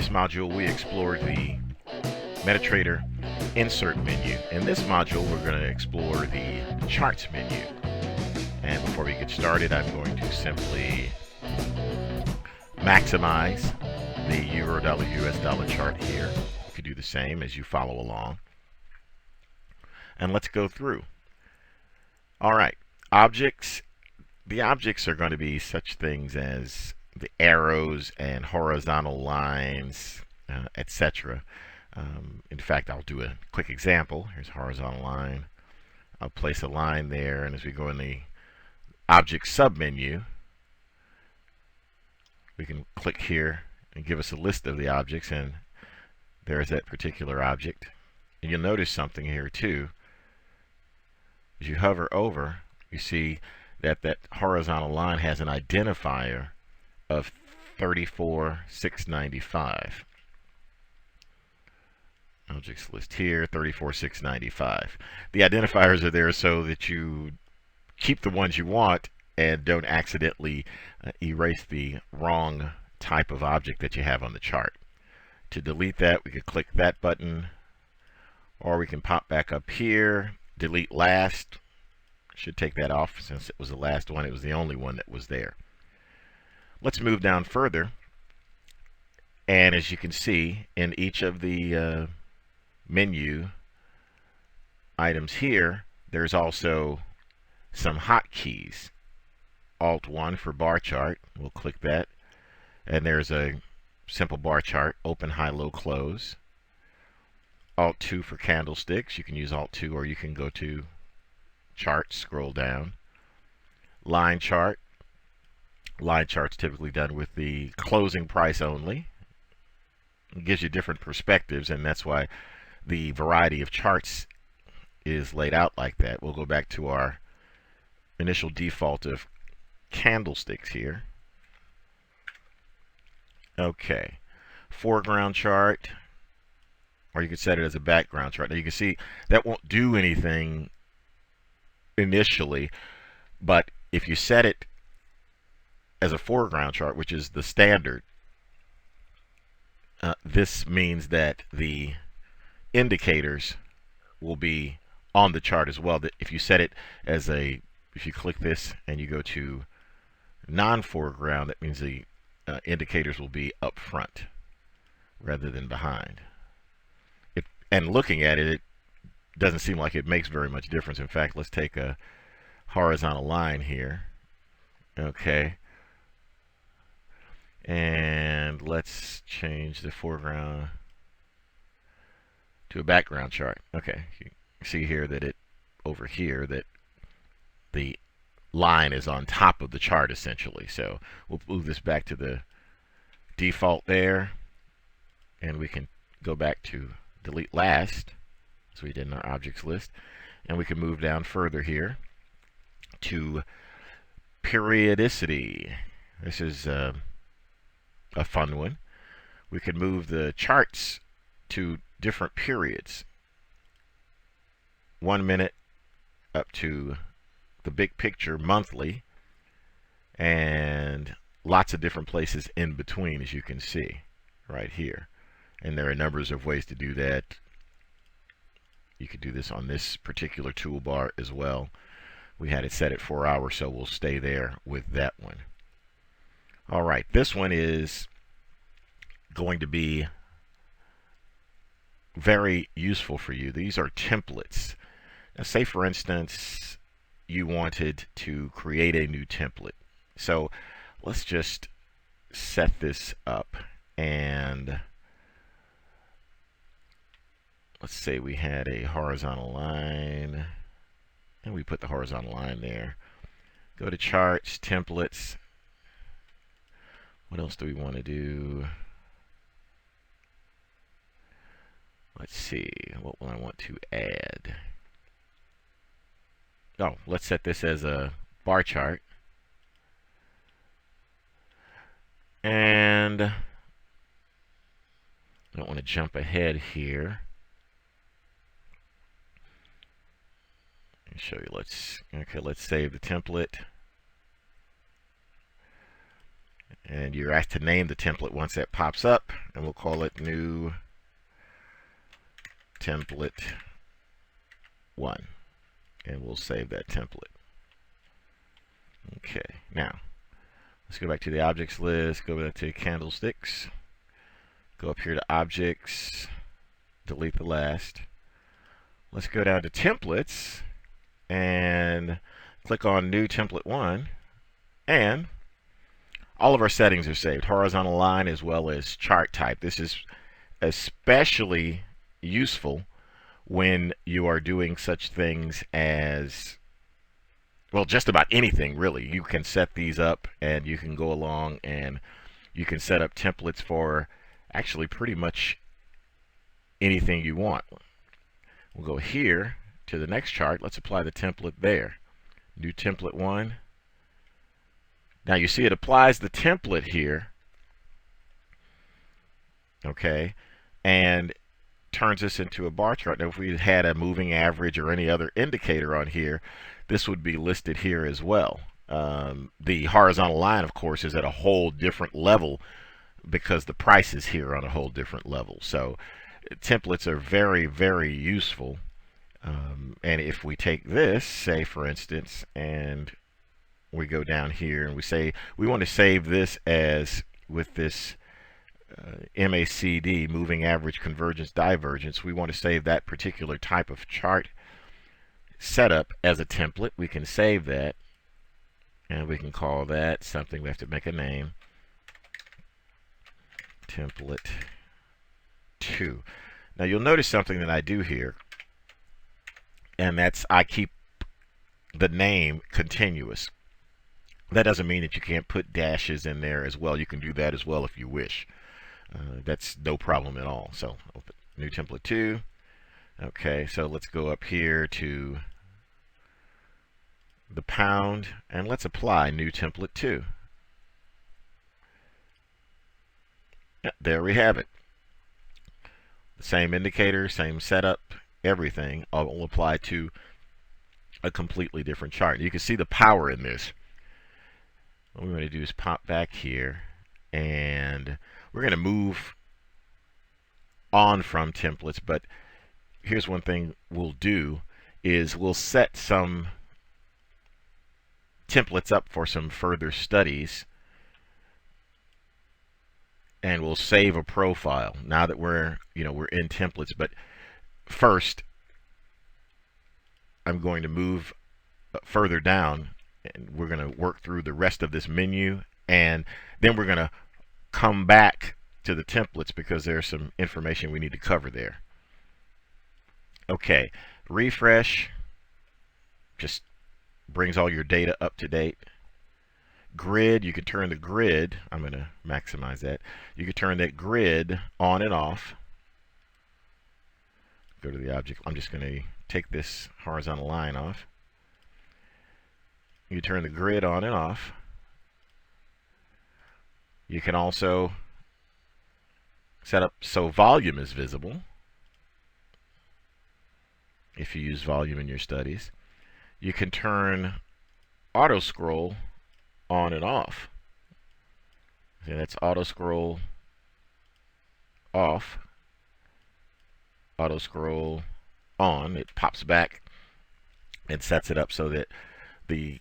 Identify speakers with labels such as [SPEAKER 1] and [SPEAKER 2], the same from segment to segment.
[SPEAKER 1] previous module, we explored the MetaTrader insert menu. In this module, we're going to explore the charts menu. And before we get started, I'm going to simply maximize the Euro dollar US dollar chart here. You could do the same as you follow along. And let's go through. All right, objects. The objects are going to be such things as the arrows and horizontal lines, etc. In fact, I'll do a quick example. Here's a horizontal line. I'll place a line there, and as we go in the object submenu, we can click here and give us a list of the objects, and there's that particular object. And you'll notice something here too. As you hover over, you see that that horizontal line has an identifier of 34,695. Objects list here, 34,695. The identifiers are there so that you keep the ones you want and don't accidentally erase the wrong type of object that you have on the chart. To delete that, we could click that button, or we can pop back up here, delete last. Should take that off since it was the last one. It was the only one that was there. Let's move down further, and as you can see, in each of the menu items here, there's also some hotkeys. Alt 1 for bar chart, we'll click that, and there's a simple bar chart, open, high, low, close. Alt 2 for candlesticks, you can use Alt 2 or you can go to chart, scroll down. Line chart. Line chart's typically done with the closing price only. It gives you different perspectives, and that's why the variety of charts is laid out like that. We'll go back to our initial default of candlesticks here. Okay, foreground chart, or you could set it as a background chart. Now you can see that won't do anything initially, but if you set it as a foreground chart, which is the standard, this means that the indicators will be on the chart as well. That if you set it as a, if you click this and you go to non-foreground, that means the indicators will be up front rather than behind. And looking at it, it doesn't seem like it makes very much difference. In fact, let's take a horizontal line here. Okay. And let's change the foreground to a background chart. Okay. You see here that it, over here, that the line is on top of the chart essentially. So we'll move this back to the default there, and we can go back to delete last, as we did in our objects list, and we can move down further here to periodicity. This is a fun one. We can move the charts to different periods, 1 minute up to the big picture monthly, and lots of different places in between, as you can see right here. And there are numbers of ways to do that. You could do this on this particular toolbar as well. We had it set at 4 hours, so we'll stay there with that one. All right, this one is going to be very useful for you. These are templates. Now, say for instance you wanted to create a new template. So let's just set this up, and let's say we had a horizontal line, and we put the horizontal line there. Go to charts, templates. What else do we want to do? Let's see, what will I want to add? Oh, let's set this as a bar chart. And I don't want to jump ahead here. Let me show you. Let's save the template. And you're asked to name the template once that pops up, and we'll call it new template 1, and we'll save that template. Okay, now let's go back to the objects list, go back to candlesticks, go up here to objects, delete the last. Let's go down to templates and click on new template 1, and all of our settings are saved, horizontal line as well as chart type. This is especially useful when you are doing such things as, well, just about anything really. You can set these up and you can go along and you can set up templates for actually pretty much anything you want. We'll go here to the next chart. Let's apply the template there. New template 1. Now you see it applies the template here, okay, and turns this into a bar chart. Now if we had a moving average or any other indicator on here, this would be listed here as well. The horizontal line, of course, is at a whole different level because the price is here on a whole different level. So templates are very, very useful. And if we take this, say for instance, and we go down here and we say we want to save this as with this MACD, moving average convergence divergence, we want to save that particular type of chart setup as a template. We can save that and we can call that something. We have to make a name, template 2. Now you'll notice something that I do here, and that's I keep the name continuous. That doesn't mean that you can't put dashes in there as well. You can do that as well if you wish. That's no problem at all. So open new template 2. Okay, so let's go up here to the pound and let's apply new template 2. There we have it. The same indicator, same setup, everything all apply to a completely different chart. You can see the power in this. What we're going to do is pop back here and we're going to move on from templates, but here's one thing we'll do is we'll set some templates up for some further studies, and we'll save a profile now that we're in templates. But first I'm going to move further down and we're going to work through the rest of this menu, and then we're going to come back to the templates because there's some information we need to cover there. Okay, refresh just brings all your data up to date. Grid, you can turn the grid, I'm going to maximize that. You can turn that grid on and off. Go to the object. I'm just going to take this horizontal line off. You turn the grid on and off. You can also set up so volume is visible if you use volume in your studies. You can turn auto scroll on and off. So that's auto scroll off, auto scroll on. It pops back and sets it up so that the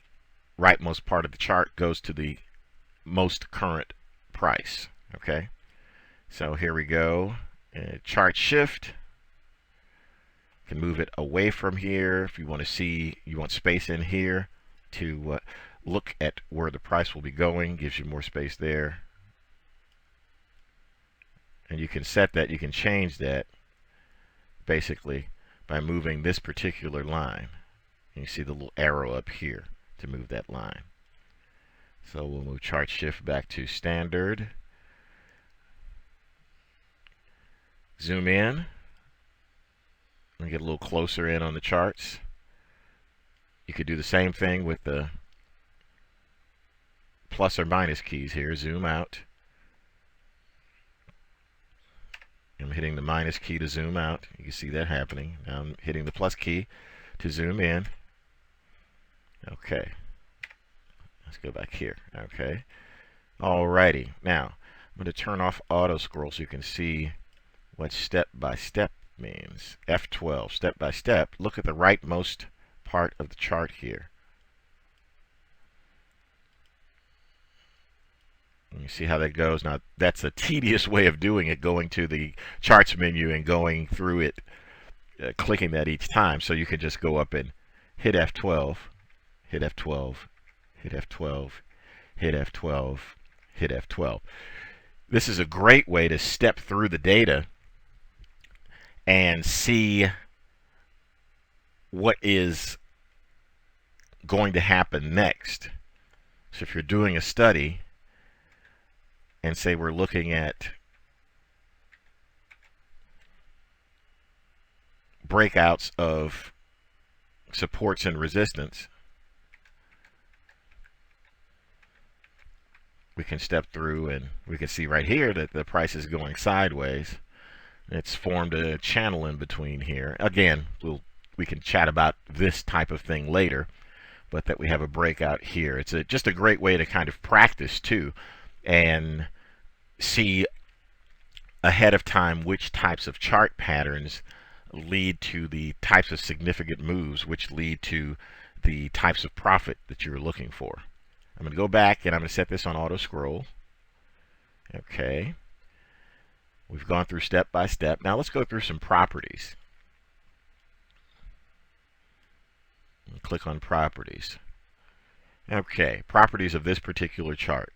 [SPEAKER 1] rightmost part of the chart goes to the most current price. Okay, so here we go. Chart shift, you can move it away from here if you want to see, you want space in here to look at where the price will be going. Gives you more space there, and you can set that, you can change that basically by moving this particular line. And you see the little arrow up here to move that line. So we'll move chart shift back to standard. Zoom in and get a little closer in on the charts. You could do the same thing with the plus or minus keys here. Zoom out. I'm hitting the minus key to zoom out. You can see that happening. Now I'm hitting the plus key to zoom in. Okay. Let's go back here. Okay. Alrighty, now I'm going to turn off auto scroll so you can see what step by step means. F12, step by step. Look at the rightmost part of the chart here. You see how that goes? Now, that's a tedious way of doing it, going to the charts menu and going through it, clicking that each time. So you can just go up and hit F12, hit F12, hit F12, hit F12, hit F12. This is a great way to step through the data and see what is going to happen next. So if you're doing a study, and say we're looking at breakouts of supports and resistance, we can step through and we can see right here that the price is going sideways. It's formed a channel in between here. Again, we can chat about this type of thing later, but that we have a breakout here. It's just a great way to kind of practice too and see ahead of time which types of chart patterns lead to the types of significant moves, which lead to the types of profit that you're looking for. I'm going to go back and I'm going to set this on auto scroll. Okay. We've gone through step by step. Now let's go through some properties. Click on properties. Okay, properties of this particular chart.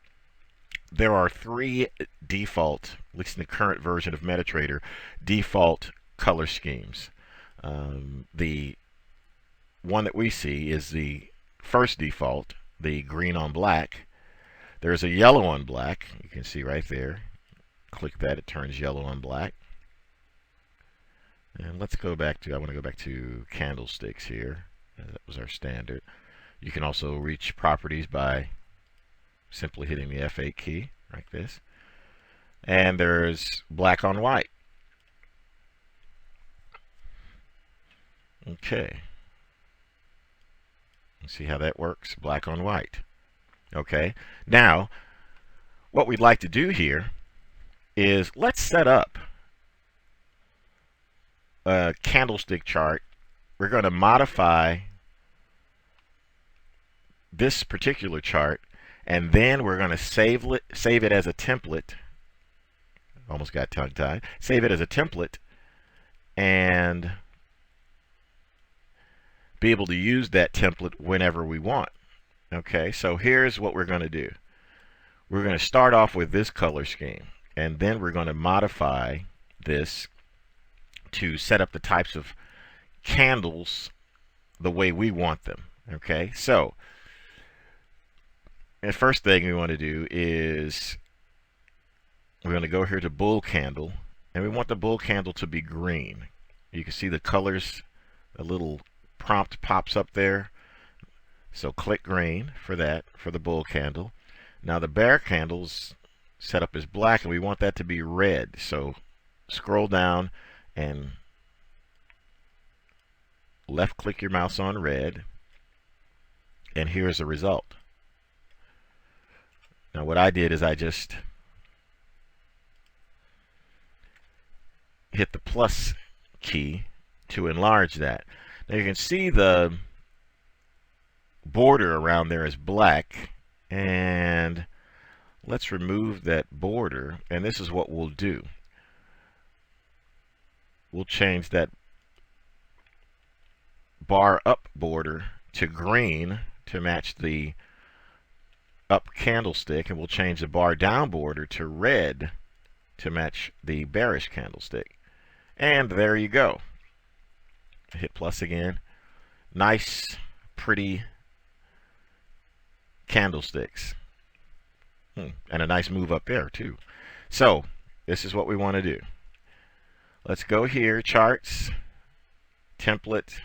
[SPEAKER 1] There are three default, at least in the current version of MetaTrader, default color schemes. The one that we see is the first default, the green on black. There's a yellow on black. You can see right there. Click that, it turns yellow on black. And let's go back to, I want to go back to candlesticks here. That was our standard. You can also reach properties by simply hitting the F8 key, like this. And there's black on white. Okay. Let's see how that works, black on white. Okay. Now, what we'd like to do here is let's set up a candlestick chart. We're going to modify this particular chart, and then we're going to save it as a template. Almost got tongue-tied. Save it as a template and be able to use that template whenever we want. Okay, so here's what we're going to do. We're going to start off with this color scheme, and then we're going to modify this to set up the types of candles the way we want them. Okay, so the first thing we want to do is we're going to go here to bull candle, and we want the bull candle to be green. You can see the colors, a little prompt pops up there. So click green for that, for the bull candle. Now the bear candle's set up as black, and we want that to be red. So scroll down and left click your mouse on red, and here's the result. Now what I did is I just hit the plus key to enlarge that. Now you can see the border around there is black, and let's remove that border, and this is what we'll do. We'll change that bar up border to green to match the up candlestick, and we'll change the bar down border to red to match the bearish candlestick. And there you go. Hit plus again. Nice, pretty candlesticks. And a nice move up there too. So this is what we want to do. Let's go here, charts, template,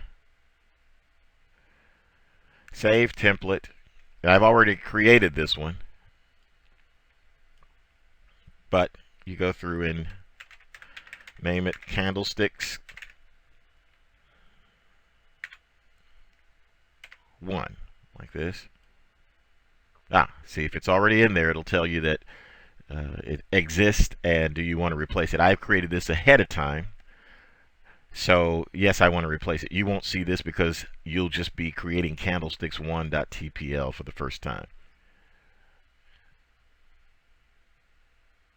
[SPEAKER 1] save template. I've already created this one, but you go through and name it candlesticks 1, like this. See, if it's already in there, it'll tell you that it exists, and do you want to replace it? I've created this ahead of time, so yes, I want to replace it. You won't see this because you'll just be creating candlesticks1.tpl for the first time.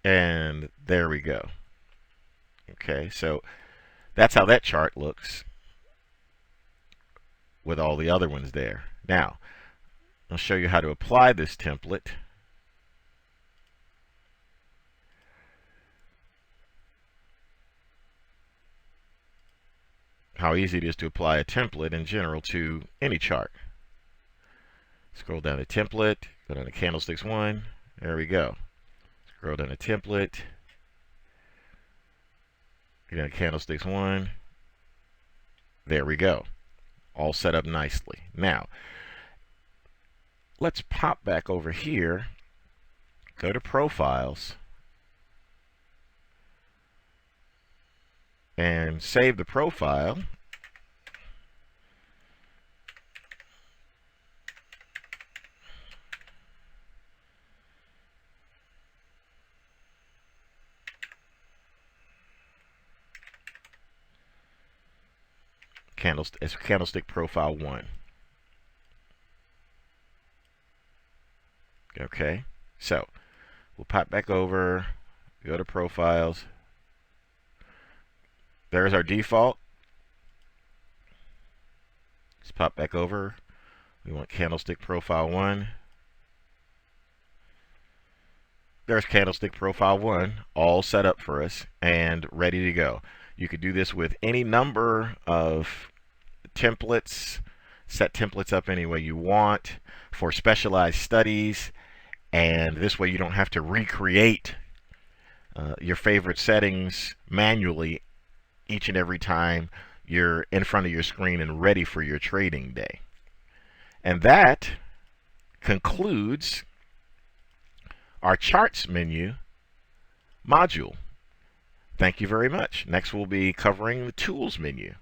[SPEAKER 1] And there we go. Okay, so that's how that chart looks with all the other ones there. Now, I'll show you how to apply this template. How easy it is to apply a template in general to any chart. Scroll down to template, go down to candlesticks 1. There we go. Scroll down to template. Go down to candlesticks 1. There we go. All set up nicely. Now, let's pop back over here. Go to profiles. And save the profile. Candlestick profile 1. Okay, so we'll pop back over, go to profiles. There's our default. Let's pop back over. We want candlestick profile 1. There's candlestick profile 1, all set up for us and ready to go. You could do this with any number of templates, set templates up any way you want for specialized studies, and this way you don't have to recreate your favorite settings manually each and every time you're in front of your screen and ready for your trading day. And that concludes our charts menu module. Thank you very much. Next we'll be covering the tools menu.